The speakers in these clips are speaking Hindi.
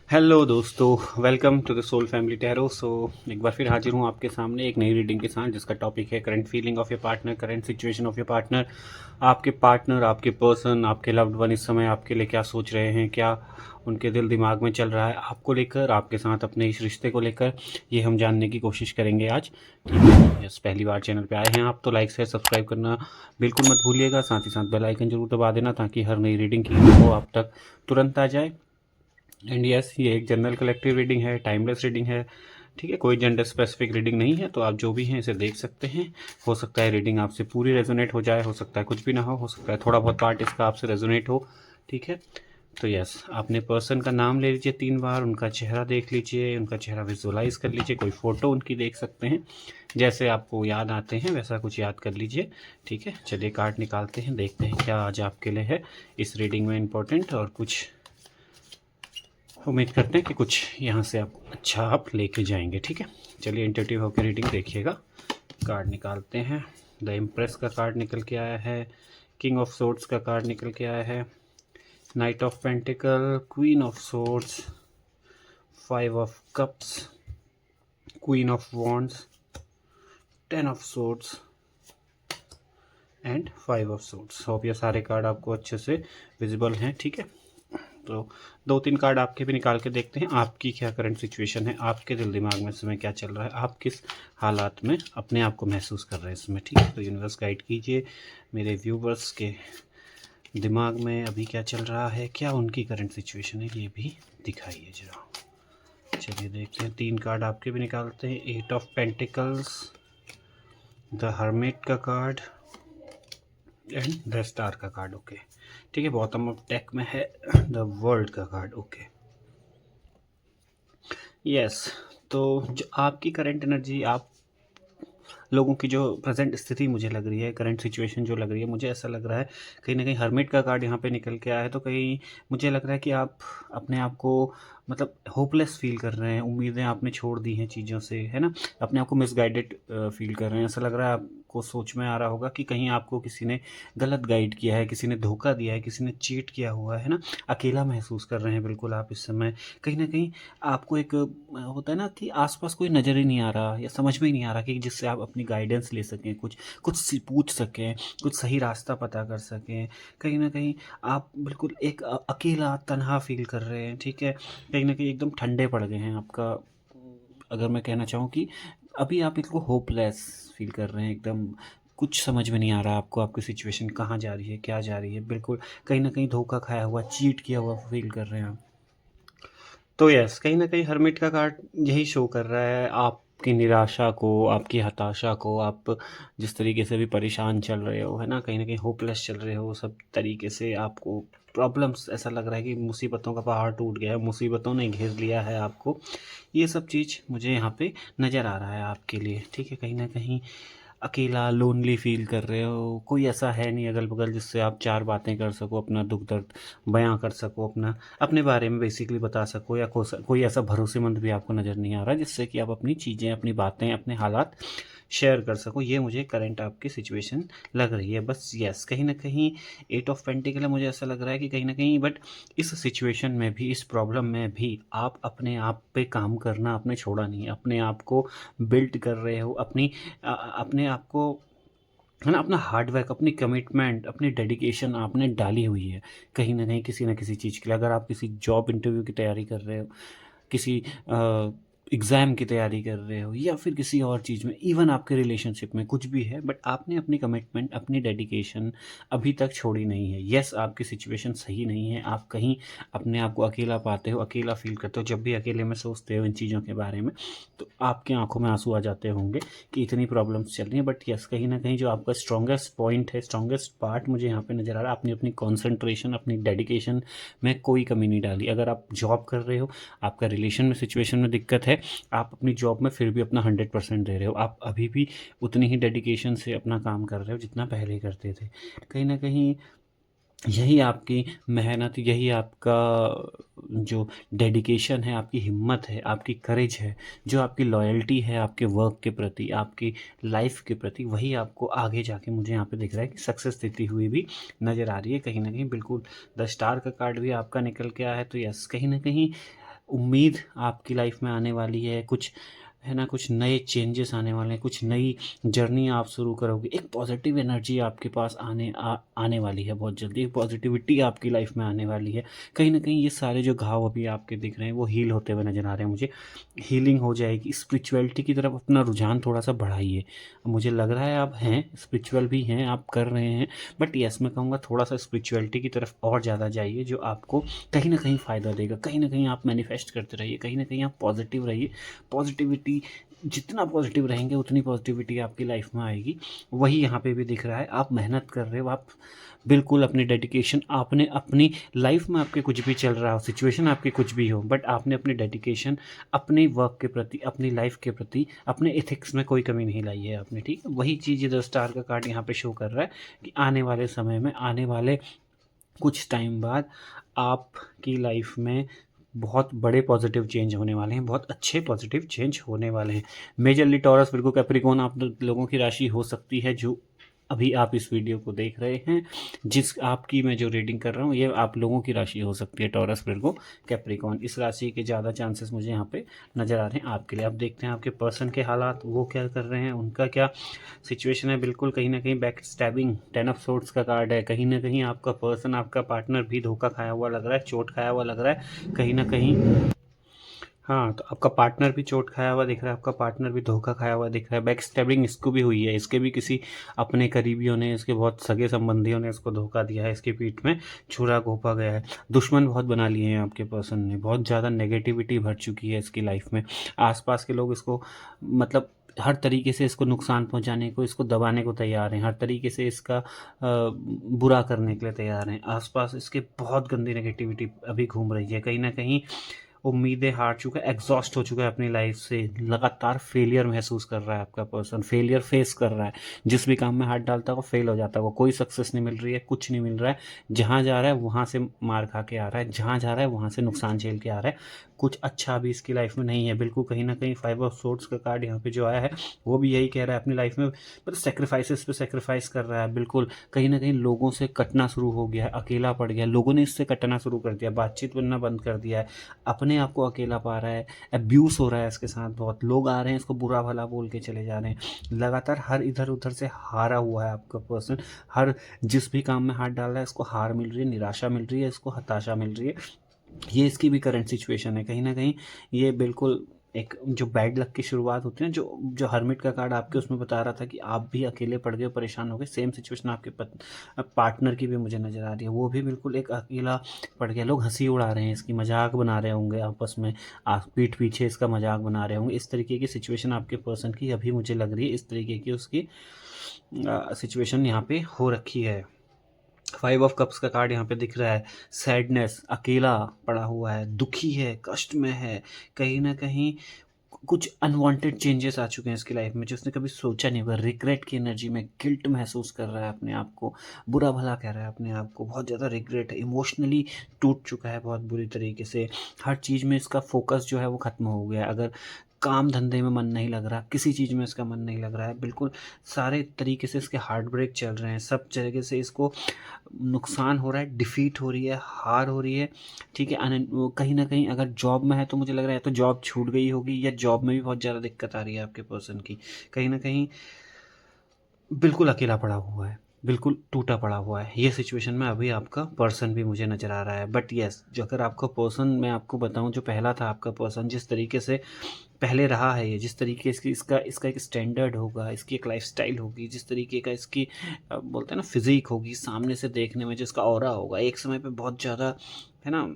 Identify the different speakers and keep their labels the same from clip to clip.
Speaker 1: हेलो दोस्तों, welcome to the soul family tarot. एक बार फिर हाजिर हूँ आपके सामने एक नई रीडिंग के साथ, जिसका टॉपिक है current feeling of your partner, current situation of your partner. आपके पार्टनर, आपके पर्सन, आपके लव्ड वन इस समय आपके लिए क्या सोच रहे हैं, क्या उनके दिल दिमाग में चल रहा है आपको लेकर, आपके साथ अपने इस रिश्ते को लेकर, ये हम जानने की कोशिश करेंगे आज। ठीक है, यस, पहली बार चैनल पे आए हैं आप तो लाइक शेयर सब्सक्राइब करना बिल्कुल मत भूलिएगा। साथ ही साथ बेल आइकन जरूर दबा देना, ताकि हर नई रीडिंग की वो आप तक तुरंत आ जाए। एंड यस, ये एक जनरल कलेक्टिव रीडिंग है, टाइमलेस रीडिंग है। ठीक है, कोई जेंडर स्पेसिफिक रीडिंग नहीं है, तो आप जो भी हैं इसे देख सकते हैं। हो सकता है रीडिंग आपसे पूरी रेजोनेट हो जाए, हो सकता है कुछ भी ना हो सकता है थोड़ा बहुत पार्ट इसका आपसे रेजोनेट हो। ठीक है, तो यस, आपने पर्सन का नाम ले लीजिए 3 बार, उनका चेहरा देख लीजिए, उनका चेहरा विजुअलाइज कर लीजिए, कोई फ़ोटो उनकी देख सकते हैं, जैसे आपको याद आते हैं वैसा कुछ याद कर लीजिए। ठीक है, चलिए कार्ड निकालते हैं, देखते हैं क्या आज आपके लिए है इस रीडिंग में इम्पोर्टेंट, और कुछ उम्मीद करते हैं कि कुछ यहाँ से आप लेके जाएंगे। ठीक है, चलिए इंट्यूटिव होकर रीडिंग देखिएगा। कार्ड निकालते हैं। द इम्प्रेस का कार्ड निकल के आया है, किंग ऑफ सोर्ड्स का कार्ड निकल के आया है, night of pentacle, queen of swords, 5 of cups, queen of wands, 10 of swords and 5 of swords. Hope ये सारे कार्ड आपको अच्छे से विजिबल हैं। ठीक है, तो 2-3 कार्ड आपके भी निकाल के देखते हैं, आपकी क्या करंट सिचुएशन है, आपके दिल दिमाग में इस समय क्या चल रहा है, आप किस हालात में अपने आप को महसूस कर रहे हैं इसमें। ठीक है, तो यूनिवर्स गाइड कीजिए मेरे व्यूवर्स के दिमाग में अभी क्या चल रहा है, क्या उनकी करंट सिचुएशन है, ये भी दिखाइए जरा। चलिए देखते हैं, 3 कार्ड आपके भी निकालते हैं। 8 ऑफ पेंटिकल्स, द हर्मिट का कार्ड एंड द स्टार का कार्ड। ओके, ठीक है, बॉटम ऑफ डेक में है द वर्ल्ड का कार्ड। ओके, यस, तो जो आपकी करंट एनर्जी, आप लोगों की जो प्रेजेंट स्थिति मुझे लग रही है, करंट सिचुएशन जो लग रही है, मुझे ऐसा लग रहा है कहीं ना कहीं हर्मिट का कार्ड यहाँ पे निकल के आया है, तो कहीं मुझे लग रहा है कि आप अपने आप को मतलब होपलेस फील कर रहे हैं, उम्मीदें आपने छोड़ दी हैं चीज़ों से, है ना, अपने आप को मिसगाइडेड फील कर रहे हैं। ऐसा लग रहा है आपको, सोच में आ रहा होगा कि कहीं आपको किसी ने गलत गाइड किया है, किसी ने धोखा दिया है, किसी ने चीट किया हुआ है ना। अकेला महसूस कर रहे हैं बिल्कुल आप इस समय। कहीं ना कहीं आपको एक होता है ना कि आसपास कोई नज़र ही नहीं आ रहा, या समझ में ही नहीं आ रहा कि जिससे आप अपनी गाइडेंस ले सकें, कुछ कुछ पूछ सकें, कुछ सही रास्ता पता कर सकें। कहीं ना कहीं आप बिल्कुल एक अकेला तनहा फील कर रहे हैं। ठीक है, कहीं ना कहीं एकदम ठंडे पड़ गए हैं आपका, अगर मैं कहना चाहूँ कि अभी आप इसको होपलेस फील कर रहे हैं एकदम। कुछ समझ में नहीं आ रहा आपको, आपकी सिचुएशन कहाँ जा रही है, क्या जा रही है, बिल्कुल कहीं ना कहीं धोखा खाया हुआ, चीट किया हुआ फील कर रहे हैं आप। तो यस, कहीं न कहीं हर्मिट का कार्ड यही शो कर रहा है आपकी निराशा को, आपकी हताशा को। आप जिस तरीके से भी परेशान चल रहे हो, है ना, कहीं न कहीं होपलेस चल रहे हो, सब तरीके से आपको प्रॉब्लम्स, ऐसा लग रहा है कि मुसीबतों का पहाड़ टूट गया है, मुसीबतों ने घेर लिया है आपको। ये सब चीज़ मुझे यहाँ पे नज़र आ रहा है आपके लिए। ठीक है, कहीं न कहीं अकेला लोनली फील कर रहे हो, कोई ऐसा है नहीं अगल बगल जिससे आप 4 बातें कर सको, अपना दुख दर्द बयां कर सको, अपना अपने बारे में बेसिकली बता सको, या कोई ऐसा भरोसेमंद भी आपको नज़र नहीं आ रहा जिससे कि आप अपनी चीज़ें, अपनी बातें, अपने हालात शेयर कर सको। ये मुझे करंट आपकी सिचुएशन लग रही है। बस यस, कहीं ना कहीं 8 ऑफ पेंटिकल है, मुझे ऐसा लग रहा है कि कहीं ना कहीं, बट इस सिचुएशन में भी, इस प्रॉब्लम में भी आप अपने आप पे काम करना आपने छोड़ा नहीं, अपने आप को बिल्ड कर रहे हो, अपने आप को, है ना, अपना हार्ड वर्क, अपनी कमिटमेंट, अपनी डेडिकेशन आपने डाली हुई है कहीं न कहीं किसी न किसी चीज़ के लिए। अगर आप किसी जॉब इंटरव्यू की तैयारी कर रहे हो, किसी एग्ज़ाम की तैयारी कर रहे हो, या फिर किसी और चीज़ में, इवन आपके रिलेशनशिप में कुछ भी है, बट आपने अपनी कमिटमेंट, अपनी डेडिकेशन अभी तक छोड़ी नहीं है। येस, आपकी सिचुएशन सही नहीं है, आप कहीं अपने आप को अकेला पाते हो, अकेला फ़ील करते हो। जब भी अकेले में सोचते हो इन चीज़ों के बारे में, तो आपकी आँखों में आँसू आ जाते होंगे कि इतनी प्रॉब्लम्स चल रही हैं। बट येस, कहीं न कहीं जो आपका स्ट्रॉन्गेस्ट पॉइंट है, स्ट्रॉन्गेस्ट पार्ट मुझे यहाँ पे नज़र आ रहा है। आपने अपनी कॉन्सन्ट्रेशन, अपनी डेडिकेशन में कोई कमी नहीं डाली। अगर आप जॉब कर रहे हो, आपका रिलेशन में, सिचुएशन में दिक्कत है, आप अपनी जॉब में फिर भी अपना 100% दे रहे हो। आप अभी भी उतनी ही डेडिकेशन से अपना काम कर रहे हो जितना पहले करते थे। कहीं न कहीं यही आपकी मेहनत, यही आपका जो डेडिकेशन है, आपकी हिम्मत है, आपकी करेज है, जो आपकी लॉयल्टी है आपके वर्क के प्रति, आपकी लाइफ के प्रति, वही आपको आगे जाके, मुझे यहाँ पे दिख रहा है कि सक्सेस देती हुई भी नज़र आ रही है कहीं न कहीं। बिल्कुल, द स्टार का कार्ड भी आपका निकल के आया है, तो यस, कहीं न कहीं उम्मीद आपकी लाइफ में आने वाली है, कुछ है ना, कुछ नए चेंजेस आने वाले हैं, कुछ नई जर्नी आप शुरू करोगे, एक पॉजिटिव एनर्जी आपके पास आने वाली है बहुत जल्दी, एक पॉजिटिविटी आपकी लाइफ में आने वाली है। कहीं ना कहीं ये सारे जो घाव अभी आपके दिख रहे हैं वो हील होते हुए नज़र आ रहे हैं मुझे, हीलिंग हो जाएगी। स्पिरिचुअलिटी की तरफ अपना रुझान थोड़ा सा बढ़ाइए। मुझे लग रहा है आप हैं स्पिरिचुअल भी हैं, आप कर रहे हैं, बट यस मैं कहूँगा थोड़ा सा स्पिरिचुअलिटी की तरफ और ज़्यादा जाइए, जो आपको कहीं ना कहीं फ़ायदा देगा। कहीं ना कहीं आप मैनिफेस्ट करते रहिए, कहीं ना कहीं आप पॉजिटिव रहिए। पॉजिटिविटी, जितना पॉजिटिव रहेंगे उतनी पॉजिटिविटी आपकी लाइफ में आएगी। वही यहाँ पे भी दिख रहा है, आप मेहनत कर रहे हो, आप बिल्कुल अपनी डेडिकेशन, आपने अपनी लाइफ में, आपके कुछ भी चल रहा हो, सिचुएशन आपकी कुछ भी हो, बट आपने अपनी डेडिकेशन अपने वर्क के प्रति, अपनी लाइफ के प्रति, अपने एथिक्स में कोई कमी नहीं लाई है आपने, ठीक है। वही चीज़ इधर स्टार का कार्ड यहाँ पे शो कर रहा है कि आने वाले समय में, आने वाले कुछ टाइम बाद आपकी लाइफ में बहुत बड़े पॉजिटिव चेंज होने वाले हैं, बहुत अच्छे पॉजिटिव चेंज होने वाले हैं। मेजरली टॉरस, विर्गो, कैप्रिकॉर्न आप लोगों की राशि हो सकती है जो अभी आप इस वीडियो को देख रहे हैं। जिस आपकी मैं जो रीडिंग कर रहा हूँ ये आप लोगों की राशि हो सकती है, टॉरस, विर्गो, कैप्रिकॉर्न। इस राशि के ज़्यादा चांसेस मुझे यहाँ पे नज़र आ रहे हैं आपके लिए। अब देखते हैं आपके पर्सन के हालात, वो क्या कर रहे हैं, उनका क्या सिचुएशन है। बिल्कुल कहीं ना कहीं बैक स्टैबिंग, 10 ऑफ सोर्ड्स का कार्ड है। कहीं ना कहीं आपका पर्सन, आपका पार्टनर भी धोखा खाया हुआ लग रहा है, चोट खाया हुआ लग रहा है कहीं ना कहीं। हाँ, तो आपका पार्टनर भी चोट खाया हुआ दिख रहा है, आपका पार्टनर भी धोखा खाया हुआ दिख रहा है। बैक स्टैबिंग इसको भी हुई है, इसके भी किसी अपने करीबियों ने, इसके बहुत सगे संबंधियों ने इसको धोखा दिया है, इसकी पीठ में छुरा घोंपा गया है। दुश्मन बहुत बना लिए हैं आपके पर्सन ने, बहुत ज़्यादा नेगेटिविटी भर चुकी है इसकी लाइफ में। आसपास के लोग इसको मतलब हर तरीके से इसको नुकसान पहुंचाने को, इसको दबाने को तैयार हैं, हर तरीके से इसका बुरा करने के लिए तैयार हैं। आसपास इसके बहुत गंदी नेगेटिविटी अभी घूम रही है। कहीं ना कहीं उम्मीदें हार चुका है, एग्जॉस्ट हो चुका है अपनी लाइफ से, लगातार फेलियर महसूस कर रहा है आपका पर्सन, फेलियर फेस कर रहा है। जिस भी काम में हाथ डालता है वो फेल हो जाता है, वो कोई सक्सेस नहीं मिल रही है, कुछ नहीं मिल रहा है। जहाँ जा रहा है वहाँ से मार खा के आ रहा है, जहाँ जा रहा है वहाँ से नुकसान झेल के आ रहा है। कुछ अच्छा भी इसकी लाइफ में नहीं है बिल्कुल। कहीं ना कहीं 5 ऑफ सोर्ड्स का कार्ड यहाँ पे जो आया है वो भी यही कह रहा है, अपनी लाइफ में मतलब सेक्रीफाइसेस पे सेक्रीफाइस कर रहा है बिल्कुल। कहीं ना कहीं लोगों से कटना शुरू हो गया है, अकेला पड़ गया, लोगों ने इससे कटना शुरू कर दिया, बातचीत बनना बंद कर दिया है, अपने आप को अकेला पा रहा है, अब्यूज़ हो रहा है इसके साथ। बहुत लोग आ रहे हैं इसको बुरा भला बोल के चले जा रहे हैं, लगातार हर इधर उधर से हारा हुआ है आपका पर्सन। हर जिस भी काम में हाथ डाल रहा है इसको हार मिल रही है, निराशा मिल रही है, इसको हताशा मिल रही है। ये इसकी भी करंट सिचुएशन है। कहीं ना कहीं ये बिल्कुल एक जो बैड लक की शुरुआत होती है, जो जो हर्मिट का कार्ड आपके उसमें बता रहा था कि आप भी अकेले पड़ गए, परेशान हो गए, सेम सिचुएशन आपके पार्टनर की भी मुझे नज़र आ रही है। वो भी बिल्कुल एक अकेला पड़ गया, लोग हंसी उड़ा रहे हैं इसकी, मजाक बना रहे होंगे आपस में, पीठ पीछे इसका मजाक बना रहे होंगे। इस तरीके की सिचुएशन आपके पर्सन की अभी मुझे लग रही है, इस तरीके की उसकी सिचुएशन यहाँ पे हो रखी है। 5 ऑफ कप्स का कार्ड यहाँ पे दिख रहा है, सैडनेस, अकेला पड़ा हुआ है, दुखी है, कष्ट में है। कहीं ना कहीं कुछ अनवांटेड चेंजेस आ चुके हैं इसकी लाइफ में जो उसने कभी सोचा नहीं होगा। रिग्रेट की एनर्जी में गिल्ट महसूस कर रहा है अपने आप को, बुरा भला कह रहा है अपने आप को, बहुत ज़्यादा रिग्रेट है, इमोशनली टूट चुका है बहुत बुरी तरीके से। हर चीज़ में इसका फोकस जो है वो ख़त्म हो गया है। अगर काम धंधे में मन नहीं लग रहा, किसी चीज़ में इसका मन नहीं लग रहा है, बिल्कुल सारे तरीके से इसके हार्ट ब्रेक चल रहे हैं, सब जगह से इसको नुकसान हो रहा है, डिफीट हो रही है, हार हो रही है, ठीक है। कहीं ना कहीं अगर जॉब में है तो मुझे लग रहा है तो जॉब छूट गई होगी, या जॉब में भी बहुत ज़्यादा दिक्कत आ रही है आपके पर्सन की। कहीं ना कहीं बिल्कुल अकेला पड़ा हुआ है, बिल्कुल टूटा पड़ा हुआ है। ये सिचुएशन में अभी आपका पर्सन भी मुझे नज़र आ रहा है। बट येस, जो अगर आपका पर्सन, मैं आपको बताऊं, जो पहला था आपका पर्सन, जिस तरीके से पहले रहा है ये, जिस तरीके इसकी इसका एक स्टैंडर्ड होगा, इसकी एक लाइफस्टाइल होगी, जिस तरीके का इसकी बोलते हैं ना फिजिक होगी, सामने से देखने में जिसका ऑरा होगा, एक समय पे बहुत ज़्यादा है ना,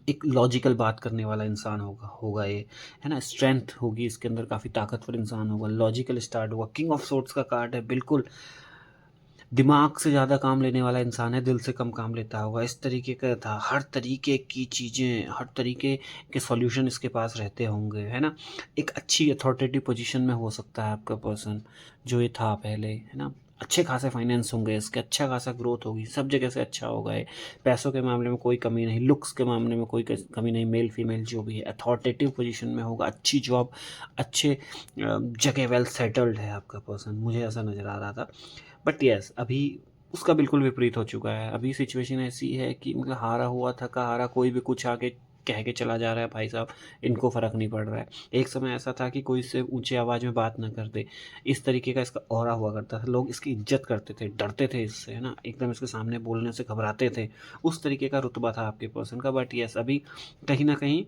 Speaker 1: एक लॉजिकल बात करने वाला इंसान होगा होगा ये, है ना। स्ट्रेंथ होगी इसके अंदर, काफ़ी ताकतवर इंसान होगा, लॉजिकल स्टार्ट होगा। किंग ऑफ सोर्ड्स का कार्ड है, बिल्कुल दिमाग से ज़्यादा काम लेने वाला इंसान है, दिल से कम काम लेता होगा, इस तरीके का था। हर तरीके की चीज़ें, हर तरीके के सॉल्यूशन इसके पास रहते होंगे, है ना। एक अच्छी अथॉरिटेटिव पोजीशन में हो सकता है आपका पर्सन, जो ये था पहले, है ना। अच्छे खासे फाइनेंस होंगे इसके, अच्छा खासा ग्रोथ होगी, सब जगह से अच्छा होगा ये। पैसों के मामले में कोई कमी नहीं, लुक्स के मामले में कोई कमी नहीं, मेल फीमेल जो भी है अथॉरिटेटिव पोजीशन में होगा, अच्छी जॉब, अच्छे जगह, वेल सेटल्ड है आपका पर्सन, मुझे ऐसा नज़र आ रहा था। बट यस, अभी उसका बिल्कुल विपरीत हो चुका है। अभी सिचुएशन ऐसी है कि मतलब हारा हुआ, थका हारा, कोई भी कुछ आके कह के चला जा रहा है भाई साहब, इनको फ़र्क नहीं पड़ रहा है। एक समय ऐसा था कि कोई इससे ऊँची आवाज़ में बात ना कर दे, इस तरीके का इसका ऑरा हुआ करता था। लोग इसकी इज़्ज़त करते थे, डरते थे इससे, है ना? एकदम इसके सामने बोलने से घबराते थे। उस तरीके का रुतबा था आपके पर्सन का। बट येस, अभी कहीं न कहीं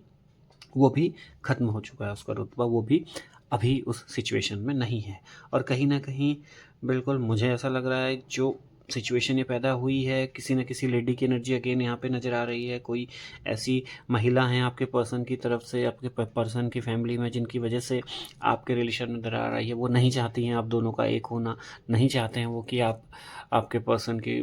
Speaker 1: वो भी ख़त्म हो चुका है उसका रुतबा, वो भी अभी उस सिचुएशन में नहीं है। और कहीं न कहीं बिल्कुल मुझे ऐसा लग रहा है, जो सिचुएशन ये पैदा हुई है, किसी न किसी लेडी की एनर्जी अगेन यहाँ पे नज़र आ रही है। कोई ऐसी महिला हैं आपके पर्सन की तरफ से, आपके पर्सन की फैमिली में, जिनकी वजह से आपके रिलेशन में दरार आई है। वो नहीं चाहती हैं आप दोनों का एक होना, नहीं चाहते हैं वो कि आपके पर्सन की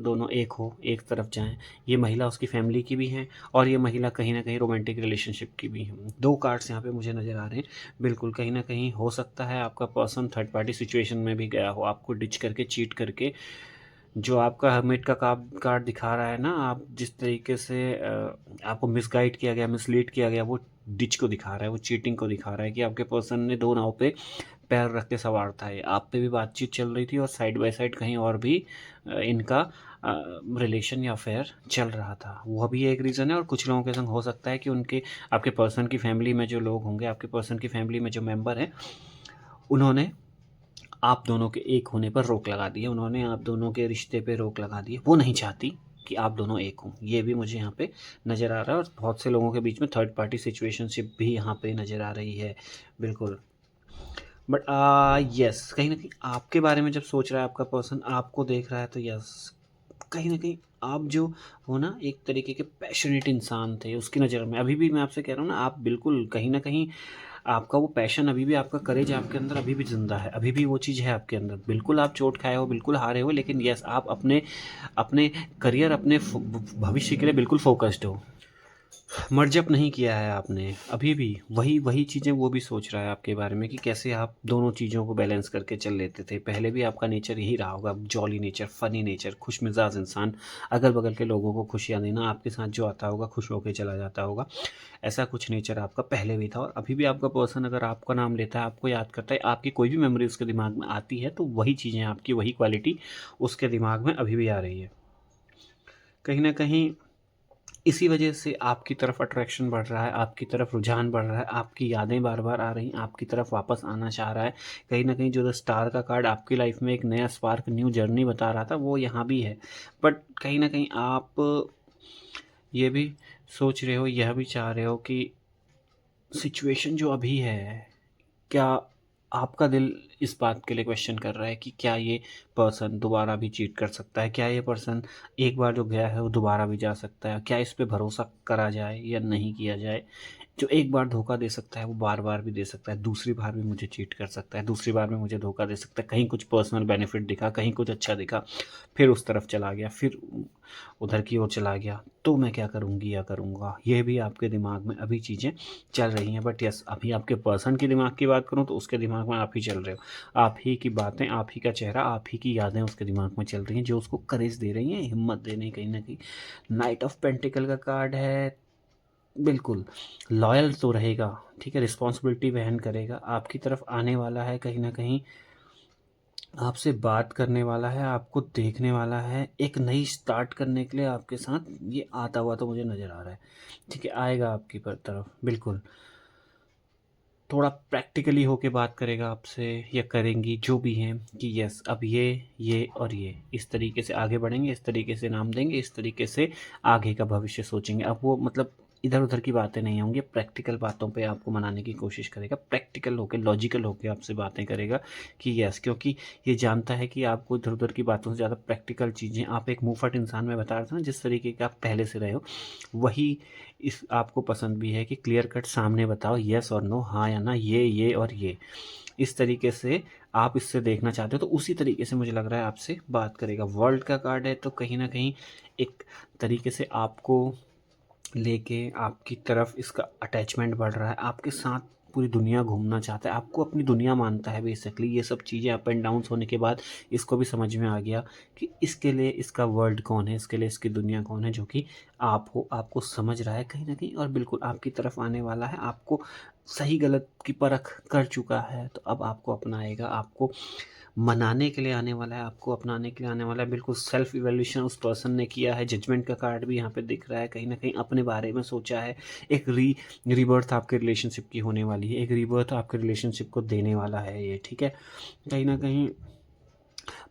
Speaker 1: दोनों एक हो, एक तरफ जाएँ। ये महिला उसकी फैमिली की भी हैं और ये महिला कहीं न कहीं रोमांटिक रिलेशनशिप की भी हैं। 2 कार्ड्स यहाँ पे मुझे नज़र आ रहे हैं। बिल्कुल, कहीं न कहीं हो सकता है आपका पर्सन थर्ड पार्टी सिचुएशन में भी गया हो, आपको डिच करके, चीट करके। जो आपका हर्मिट का कार्ड दिखा रहा है ना, आप जिस तरीके से आपको मिसगाइड किया गया, मिसलीड किया गया, वो डिच को दिखा रहा है, वो चीटिंग को दिखा रहा है कि आपके पर्सन ने 2 नाव पे पैर रख के सवार था। ये आप पे भी बातचीत चल रही थी और साइड बाय साइड कहीं और भी इनका रिलेशन या अफेयर चल रहा था। वो भी एक रीज़न है। और कुछ लोगों के संग हो सकता है कि उनके, आपके पर्सन की फैमिली में जो लोग होंगे, आपके पर्सन की फैमिली में जो मेंबर हैं, उन्होंने आप दोनों के एक होने पर रोक लगा दी है। उन्होंने आप दोनों के रिश्ते पे रोक लगा दी है। वो नहीं चाहती कि आप दोनों एक हों। ये भी मुझे यहाँ पे नज़र आ रहा है और बहुत से लोगों के बीच में थर्ड पार्टी सिचुएशनशिप भी यहाँ पे नज़र आ रही है। बिल्कुल। बट यस, कहीं न कहीं आपके बारे में जब सोच रहा है आपका पर्सन, आपको देख रहा है, तो यस, कहीं न कहीं आप जो हो ना, एक तरीके के पैशनेट इंसान थे उसकी नज़र में। अभी भी मैं आपसे कह रहा हूँ ना, आप बिल्कुल कहीं न कहीं आपका वो पैशन अभी भी, आपका करेज आपके अंदर अभी भी ज़िंदा है, अभी भी वो चीज़ है आपके अंदर। बिल्कुल आप चोट खाए हो, बिल्कुल हारे हो, लेकिन यस, आप अपने अपने करियर, अपने भविष्य के लिए बिल्कुल फ़ोकस्ड हो। मर्ज अप नहीं किया है आपने, अभी भी वही वही चीज़ें वो भी सोच रहा है आपके बारे में कि कैसे आप दोनों चीज़ों को बैलेंस करके चल लेते थे। पहले भी आपका नेचर यही रहा होगा, जॉली नेचर, फ़नी नेचर, खुशमिज़ाज इंसान, अगल-बगल के लोगों को खुशियाँ देना, आपके साथ जो आता होगा खुश होके चला जाता होगा। ऐसा कुछ नेचर आपका पहले भी था और अभी भी आपका पर्सन अगर आपका नाम लेता है, आपको याद करता है, आपकी कोई भी मेमोरी उसके दिमाग में आती है, तो वही चीज़ें आपकी, वही क्वालिटी उसके दिमाग में अभी भी आ रही है। कहीं न कहीं इसी वजह से आपकी तरफ अट्रैक्शन बढ़ रहा है, आपकी तरफ रुझान बढ़ रहा है, आपकी यादें बार-बार आ रही हैं, आपकी तरफ वापस आना चाह रहा है। कहीं न कहीं जो द स्टार का कार्ड आपकी लाइफ़ में एक नया स्पार्क, न्यू जर्नी बता रहा था, वो यहाँ भी है। बट कहीं न कहीं आप ये भी सोच रहे हो, यह भी चाह रहे हो कि सिचुएशन जो अभी है, क्या आपका दिल इस बात के लिए क्वेश्चन कर रहा है कि क्या ये पर्सन दोबारा भी चीट कर सकता है? क्या ये पर्सन एक बार जो गया है वो दोबारा भी जा सकता है? क्या इस पे भरोसा करा जाए या नहीं किया जाए? जो एक बार धोखा दे सकता है वो बार-बार भी दे सकता है, दूसरी बार भी मुझे चीट कर सकता है, दूसरी बार में मुझे धोखा दे सकता है। कहीं कुछ पर्सनल बेनिफिट दिखा, कहीं कुछ अच्छा दिखा, फिर उस तरफ चला गया, फिर उधर की ओर चला गया, तो मैं क्या करूँगी या करूँगा? ये भी आपके दिमाग में अभी चीज़ें चल रही हैं। बट यस, अभी आपके पर्सन के दिमाग की बात करूँ तो उसके दिमाग में आप ही चल रहे हो। आप ही की बातें, आप ही का चेहरा, आप ही की यादें उसके दिमाग में चल रही हैं, जो उसको करेज दे रही हैं, हिम्मत दे रही हैं कहीं न कहीं। नाइट ऑफ पेंटिकल का कार्ड है, बिल्कुल, लॉयल तो रहेगा, ठीक है, रिस्पॉन्सिबिलिटी वहन करेगा, आपकी तरफ आने वाला है, कहीं न कहीं आपसे बात करने वाला है, आपको देखने वाला है, एक नई स्टार्ट करने के लिए आपके साथ ये आता हुआ तो मुझे नज़र आ रहा है, ठीक है, आएगा आपकी तरफ, बिल्कुल। थोड़ा प्रैक्टिकली होके बात करेगा आपसे या करेंगी, जो भी हैं, कि यस, अब ये और ये इस तरीके से आगे बढ़ेंगे, इस तरीके से नाम देंगे, इस तरीके से आगे का भविष्य सोचेंगे। अब वो मतलब इधर-उधर की बातें नहीं होंगी, प्रैक्टिकल बातों पे आपको मनाने की कोशिश करेगा, प्रैक्टिकल होके, लॉजिकल होके आपसे बातें करेगा कि यस, क्योंकि ये जानता है कि आपको इधर-उधर की बातों से ज़्यादा प्रैक्टिकल चीज़ें, आप एक मुँहफट इंसान, मैं बता रहा था ना, जिस तरीके के आप पहले से रहे हो, वही इस आपको पसंद भी है कि क्लियर कट सामने बताओ, येस और नो, हाँ या ना, ये और ये। इस तरीके से आप इससे देखना चाहते हो, तो उसी तरीके से मुझे लग रहा है आपसे बात करेगा। वर्ल्ड का कार्ड है, तो कहीं न कहीं एक तरीके से आपको लेके आपकी तरफ इसका अटैचमेंट बढ़ रहा है, आपके साथ पूरी दुनिया घूमना चाहता है, आपको अपनी दुनिया मानता है बेसिकली। ये सब चीज़ें अप एंड डाउन्स होने के बाद इसको भी समझ में आ गया कि इसके लिए इसका वर्ल्ड कौन है, इसके लिए इसकी दुनिया कौन है, जो कि आप हो, आपको समझ रहा है कहीं न कहीं और बिल्कुल आपकी तरफ आने वाला है, आपको सही गलत की परख कर चुका है, तो अब आपको अपनाएगा, आपको मनाने के लिए आने वाला है, आपको अपनाने के लिए आने वाला है। बिल्कुल सेल्फ इवैल्यूएशन उस पर्सन ने किया है, जजमेंट का कार्ड भी यहाँ पे दिख रहा है, कहीं न कहीं अपने बारे में सोचा है। एक रीबर्थ आपके रिलेशनशिप की होने वाली है, एक रीबर्थ आपके रिलेशनशिप को देने वाला है ये, ठीक है? कहीं न कहीं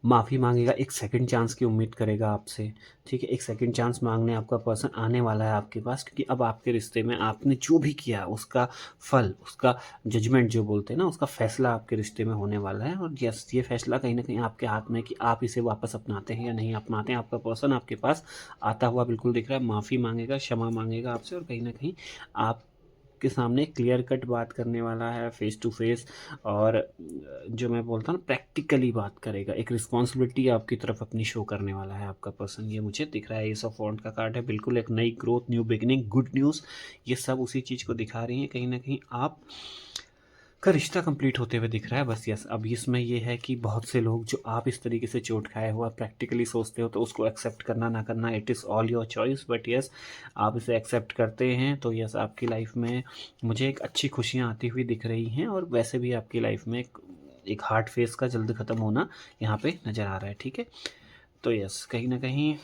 Speaker 1: माफ़ी माँगेगा, एक सेकंड चांस की उम्मीद करेगा आपसे, ठीक है? एक सेकंड चांस माँगने आपका पर्सन आने वाला है आपके पास, क्योंकि अब आपके रिश्ते में आपने जो भी किया उसका फल, उसका जजमेंट जो बोलते हैं ना, उसका फ़ैसला आपके रिश्ते में होने वाला है। और यस, ये फ़ैसला कहीं न कहीं आपके हाथ में है कि आप इसे वापस अपनाते हैं या नहीं अपनाते हैं। आपका पर्सन आपके पास आता हुआ बिल्कुल दिख रहा है, माफ़ी माँगेगा, क्षमा माँगेगा आपसे, और कहीं न कहीं आप के सामने क्लियर कट बात करने वाला है, फेस टू फेस। और जो मैं बोलता हूँ ना, प्रैक्टिकली बात करेगा, एक रिस्पॉन्सिबिलिटी आपकी तरफ अपनी शो करने वाला है आपका पर्सन, ये मुझे दिख रहा है। ये सब फॉन्ट का कार्ड है, बिल्कुल एक नई growth, new beginning, good news, ये सब उसी चीज़ को दिखा रही हैं। कहीं ना कहीं आप का रिश्ता कंप्लीट होते हुए दिख रहा है बस। यस, अब इसमें ये है कि बहुत से लोग जो आप इस तरीके से चोट खाए हो, आप प्रैक्टिकली सोचते हो, तो उसको एक्सेप्ट करना ना करना, it is all your choice. But yes, आप इसे एक्सेप्ट करते हैं तो यस, आपकी लाइफ में मुझे एक अच्छी खुशियाँ आती हुई दिख रही हैं। और वैसे भी आपकी लाइफ में एक हार्ड फेस का जल्द ख़त्म होना यहाँ पे नज़र आ रहा है, ठीक है? तो यस, कहीं ना कहीं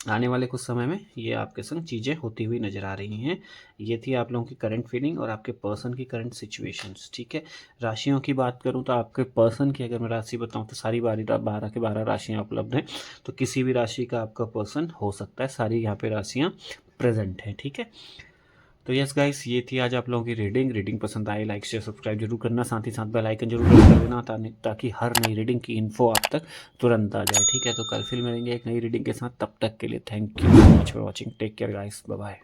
Speaker 1: आने वाले कुछ समय में ये आपके संग चीज़ें होती हुई नज़र आ रही हैं। ये थी आप लोगों की करंट फीलिंग और आपके पर्सन की करंट सिचुएशंस, ठीक है? राशियों की बात करूँ तो आपके पर्सन की अगर मैं राशि बताऊँ तो सारी 12 के 12 राशियाँ उपलब्ध हैं। तो किसी भी राशि का आपका पर्सन हो सकता है, सारी यहाँ पे राशियाँ प्रेजेंट हैं, ठीक है? तो यस गाइस, ये थी आज आप लोगों की रीडिंग पसंद आई, लाइक शेयर सब्सक्राइब जरूर करना, साथ ही साथ बेल आइकन जरूर प्रेस कर देना, ताकि हर नई रीडिंग की इन्फो आप तक तुरंत आ जाए, ठीक है? तो कल फिर मिलेंगे एक नई रीडिंग के साथ, तब तक के लिए thank you so much for watching, take care guys, bye bye.